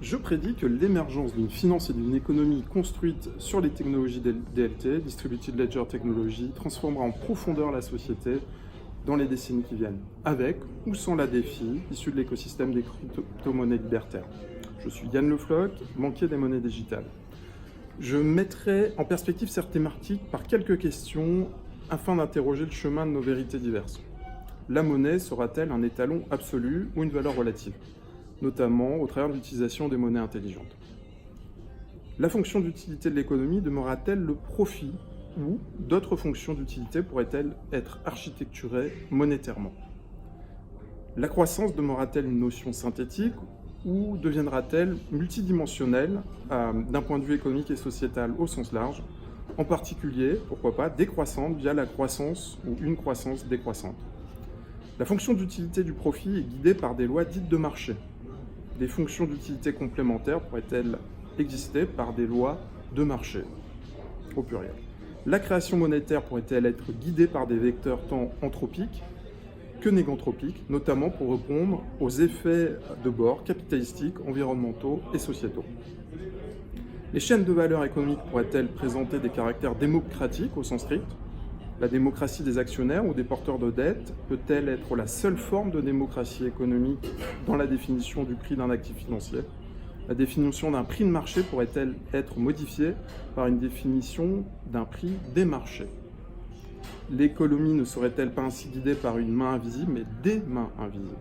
Je prédis que l'émergence d'une finance et d'une économie construite sur les technologies DLT, Distributed Ledger Technology, transformera en profondeur la société dans les décennies qui viennent, avec ou sans la défi issue de l'écosystème des crypto-monnaies libertaires. Je suis Yann Le Floch, banquier des monnaies digitales. Je mettrai en perspective cette thématique par quelques questions afin d'interroger le chemin de nos vérités diverses. La monnaie sera-t-elle un étalon absolu ou une valeur relative, notamment au travers de l'utilisation des monnaies intelligentes? La fonction d'utilité de l'économie demeurera-t-elle le profit ou d'autres fonctions d'utilité pourraient-elles être architecturées monétairement? La croissance demeurera-t-elle une notion synthétique ou deviendra-t-elle multidimensionnelle d'un point de vue économique et sociétal au sens large, en particulier, pourquoi pas, décroissante via la croissance ou une croissance décroissante? La fonction d'utilité du profit est guidée par des lois dites de marché. Des fonctions d'utilité complémentaires pourraient-elles exister par des lois de marché, au pluriel? La création monétaire pourrait-elle être guidée par des vecteurs tant anthropiques que néganthropiques, notamment pour répondre aux effets de bord capitalistiques, environnementaux et sociétaux? Les chaînes de valeur économique pourraient-elles présenter des caractères démocratiques au sens strict? La démocratie des actionnaires ou des porteurs de dette peut-elle être la seule forme de démocratie économique dans la définition du prix d'un actif financier? La définition d'un prix de marché pourrait-elle être modifiée par une définition d'un prix des marchés? L'économie ne serait-elle pas ainsi guidée par une main invisible, mais des mains invisibles?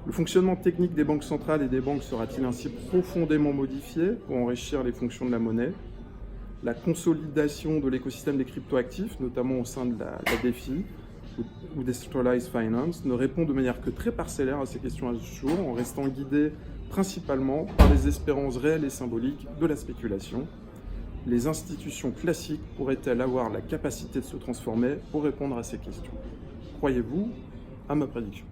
Le fonctionnement technique des banques centrales et des banques sera-t-il ainsi profondément modifié pour enrichir les fonctions de la monnaie? La consolidation de l'écosystème des cryptoactifs, notamment au sein de la DeFi ou Decentralized Finance, ne répond de manière que très parcellaire à ces questions à ce jour, en restant guidée principalement par les espérances réelles et symboliques de la spéculation. Les institutions classiques pourraient-elles avoir la capacité de se transformer pour répondre à ces questions? Croyez-vous à ma prédiction?